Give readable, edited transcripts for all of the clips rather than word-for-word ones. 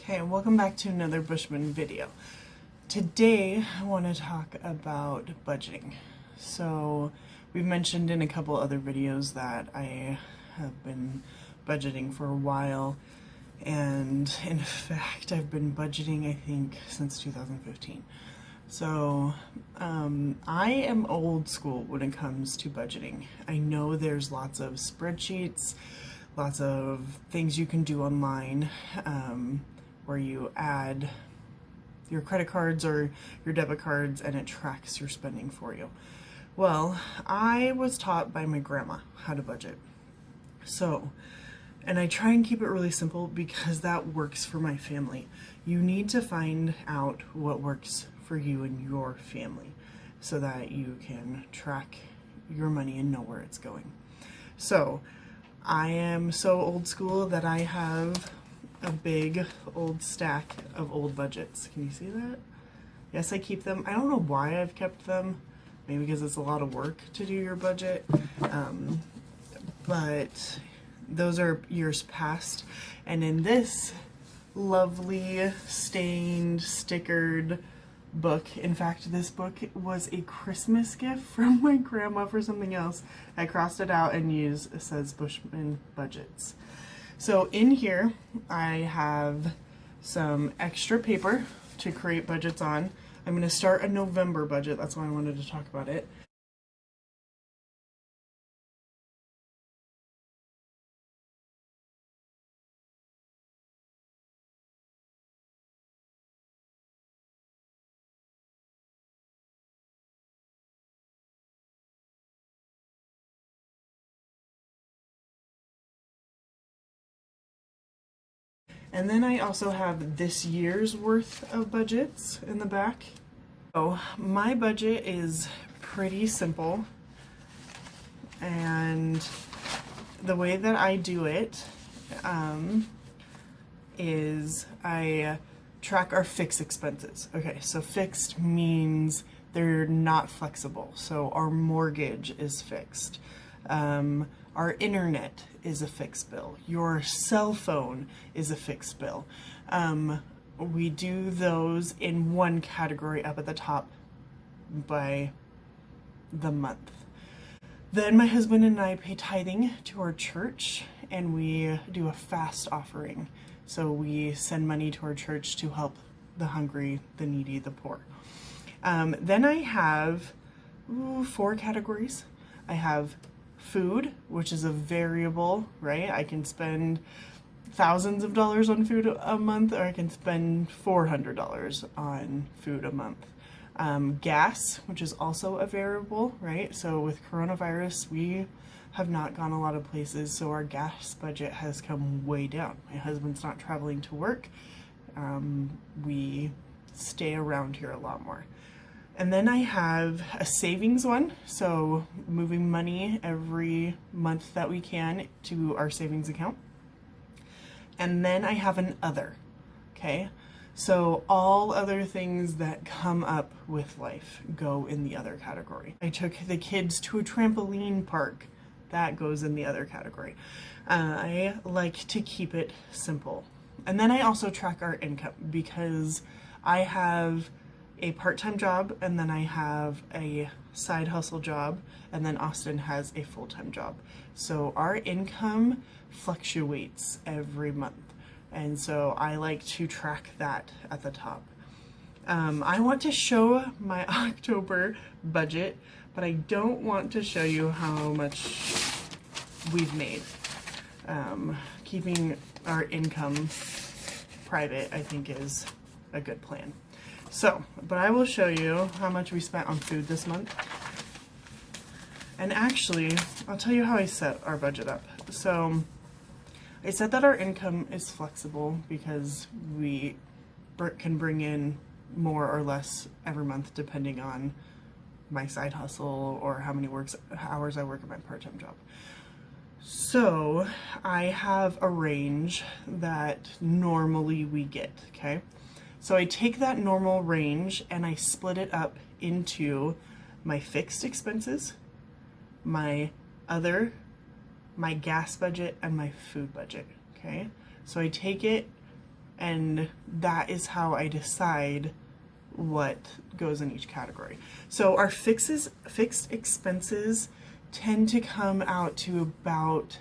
Okay, welcome back to another Bushman video. Today I want to talk about budgeting. So we've mentioned in a couple other videos that I have been budgeting for a while, and in fact I've been budgeting I think since 2015. So I am old school when it comes to budgeting. I know there's lots of spreadsheets, lots of things you can do online where you add your credit cards or your debit cards and it tracks your spending for you. Well, I was taught by my grandma how to budget. And I try and keep it really simple because that works for my family. You need to find out what works for you and your family so that you can track your money and know where it's going. So I am so old school that I have a big old stack of old budgets. Can you see that? Yes, I keep them. I don't know why I've kept them. Maybe because it's a lot of work to do your budget. But those are years past. And in this lovely stained, stickered book, in fact, this book was a Christmas gift from my grandma for something else. I crossed it out and it says Bushman Budgets. So in here, I have some extra paper to create budgets on. I'm going to start a November budget. That's why I wanted to talk about it. And then I also have this year's worth of budgets in the back. So my budget is pretty simple, and the way that I do it is I track our fixed expenses. Okay, so fixed means they're not flexible. So our mortgage is fixed. Our internet is a fixed bill. Your cell phone is a fixed bill. We do those in one category up at the top by the month. Then my husband and I pay tithing to our church, and we do a fast offering. So we send money to our church to help the hungry, the needy, the poor. Then I have 4 categories. I have food, which is a variable, right? I can spend thousands of dollars on food a month, or I can spend $400 on food a month. Gas, which is also a variable, right? So with coronavirus, we have not gone a lot of places, so our gas budget has come way down. My husband's not traveling to work. We stay around here a lot more. And then I have a savings one, so moving money every month that we can to our savings account. And then I have an other, okay? So all other things that come up with life go in the other category. I took the kids to a trampoline park. That goes in the other category. I like to keep it simple. And then I also track our income because I have a part-time job, and then I have a side hustle job, and then Austin has a full-time job. So our income fluctuates every month, and so I like to track that at the top. I want to show my October budget, but I don't want to show you how much we've made. Keeping our income private, I think, is a good plan. So, but I will show you how much we spent on food this month. And actually, I'll tell you how I set our budget up. So, I said that our income is flexible because we can bring in more or less every month depending on my side hustle or how many hours I work at my part-time job. So, I have a range that normally we get, okay? So I take that normal range and I split it up into my fixed expenses, my other, my gas budget, and my food budget, okay? So I take it and that is how I decide what goes in each category. So our fixed expenses tend to come out to about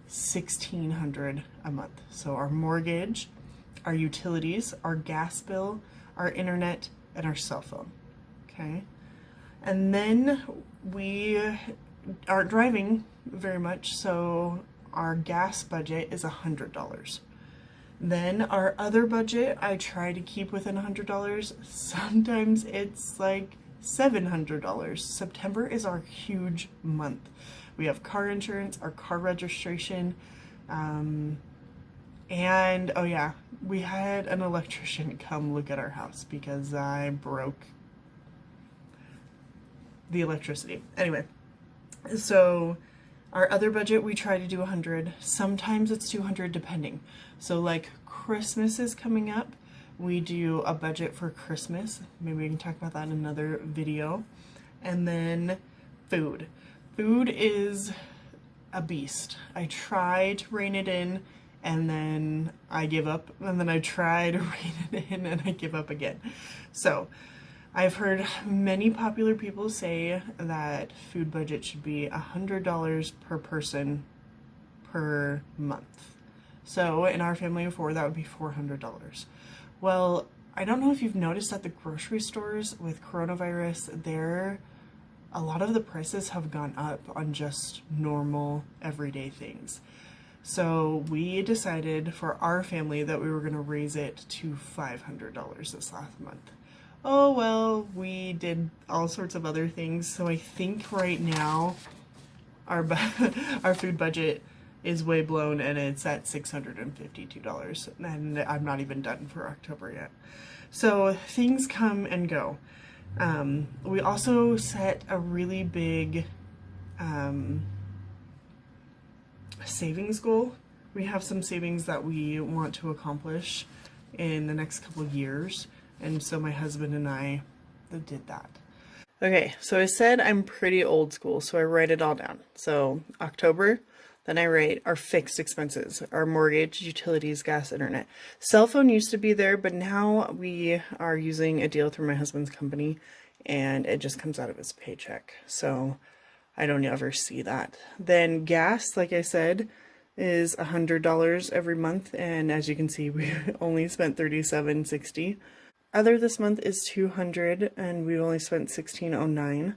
$1,600 a month. So our mortgage, our utilities, our gas bill, our internet, and our cell phone. Okay. And then we aren't driving very much, so our gas budget is $100. Then our other budget, I try to keep within $100. Sometimes it's like $700. September is our huge month. We have car insurance, our car registration, and oh yeah, we had an electrician come look at our house because I broke the electricity. Anyway, so our other budget, we try to do 100. Sometimes it's 200 depending. So like Christmas is coming up. We do a budget for Christmas. Maybe we can talk about that in another video. And then food. Food is a beast. I try to rein it in and then I give up. And then I try to rein it in and I give up again. So I've heard many popular people say that food budget should be $100 per person per month. So in our family of four, that would be $400. Well, I don't know if you've noticed at the grocery stores with coronavirus, a lot of the prices have gone up on just normal everyday things. So we decided for our family that we were going to raise it to $500 this last month. Oh, well, we did all sorts of other things. So I think right now our food budget is way blown and it's at $652. And I'm not even done for October yet. So things come and go. We also set a really big savings goal. We have some savings that we want to accomplish in the next couple of years. And so my husband and I did that. Okay, so I said I'm pretty old school, so I write it all down. So October, then I write our fixed expenses, our mortgage, utilities, gas, internet. Cell phone used to be there, but now we are using a deal through my husband's company, and it just comes out of his paycheck. So I don't ever see that. Then gas, like I said, is $100 every month, and as you can see, we only spent $37.60. Other this month is $200, and we only spent $16.09.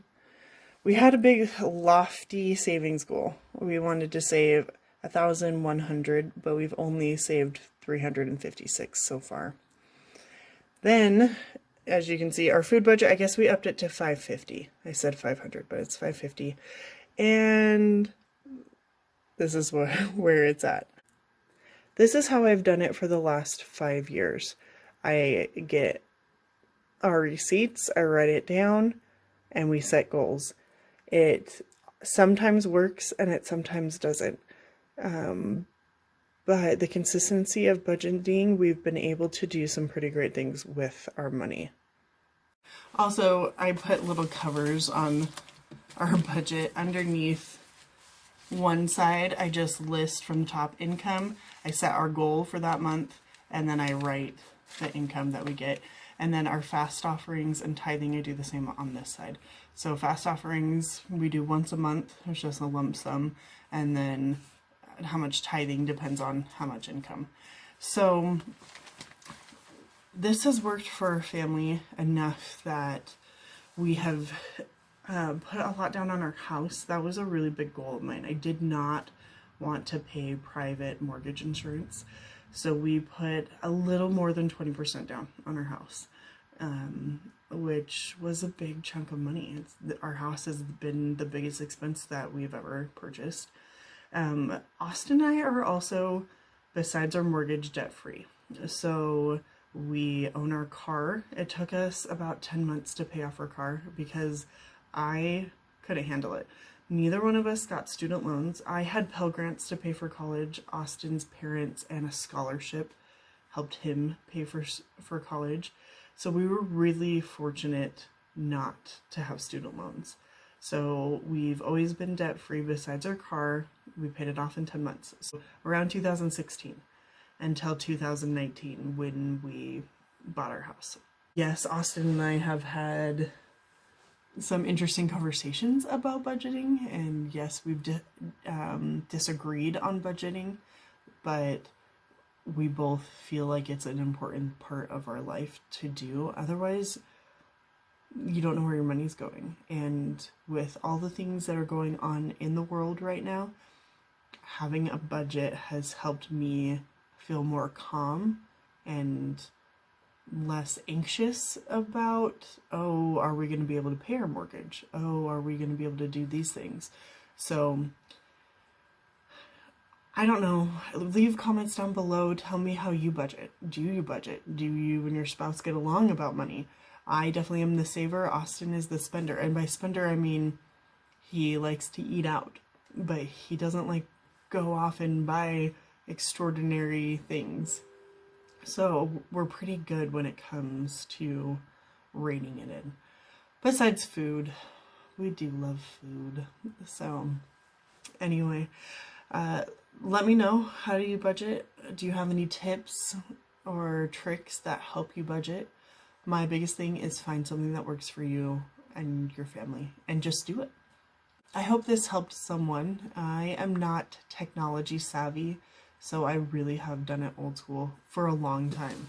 We had a big lofty savings goal. We wanted to save $1,100, but we've only saved $356 so far. Then, as you can see, our food budget, I guess we upped it to $550. I said $500, but it's $550. And this is where it's at. This is how I've done it for the last 5 years. I get our receipts, I write it down, and we set goals. It sometimes works and it sometimes doesn't. But the consistency of budgeting, we've been able to do some pretty great things with our money. Also, I put little covers on our budget underneath one side. I just list from the top income. I set our goal for that month, and then I write the income that we get. And then our fast offerings and tithing, I do the same on this side. So fast offerings we do once a month. It's just a lump sum. And then how much tithing depends on how much income. So this has worked for our family enough that we have put a lot down on our house. That was a really big goal of mine. I did not want to pay private mortgage insurance. So we put a little more than 20% down on our house, which was a big chunk of money. Our house has been the biggest expense that we've ever purchased. Austin and I are also, besides our mortgage, debt-free. So we own our car. It took us about 10 months to pay off our car because I couldn't handle it. Neither one of us got student loans. I had Pell Grants to pay for college. Austin's parents and a scholarship helped him pay for college. So we were really fortunate not to have student loans. So we've always been debt-free besides our car. We paid it off in 10 months. So around 2016. until 2019 when we bought our house. Yes, Austin and I have had some interesting conversations about budgeting, and yes, we've disagreed on budgeting, but we both feel like it's an important part of our life to do. Otherwise, you don't know where your money's going. And with all the things that are going on in the world right now, having a budget has helped me feel more calm and less anxious about, oh, are we going to be able to pay our mortgage? Oh, are we going to be able to do these things? So I don't know. Leave comments down below. Tell me how you budget. Do you budget? Do you and your spouse get along about money? I definitely am the saver. Austin is the spender. And by spender, I mean he likes to eat out, but he doesn't like go off and buy extraordinary things. So we're pretty good when it comes to reining it in. Besides food, we do love food. So anyway, let me know, how do you budget? Do you have any tips or tricks that help you budget? My biggest thing is find something that works for you and your family and just do it. I hope this helped someone. I am not technology savvy, so I really have done it old school for a long time.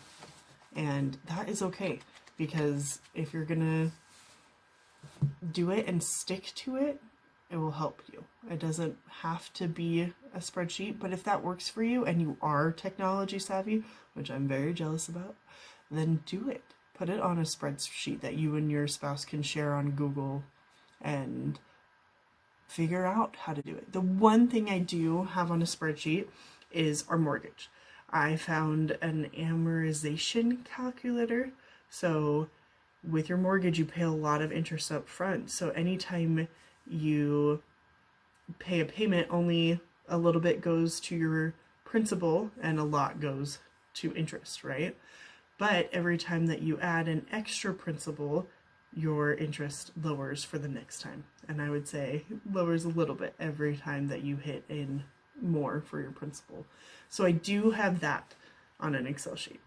And that is okay, because if you're gonna do it and stick to it, it will help you. It doesn't have to be a spreadsheet, but if that works for you and you are technology savvy, which I'm very jealous about, then do it. Put it on a spreadsheet that you and your spouse can share on Google and figure out how to do it. The one thing I do have on a spreadsheet is our mortgage. I found an amortization calculator. So with your mortgage, you pay a lot of interest up front. So anytime you pay a payment, only a little bit goes to your principal and a lot goes to interest, right? But every time that you add an extra principal, your interest lowers for the next time. And I would say lowers a little bit every time that you hit in more for your principal. So I do have that on an Excel sheet.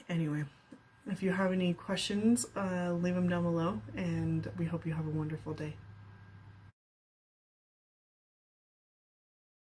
Anyway, if you have any questions, leave them down below, and we hope you have a wonderful day.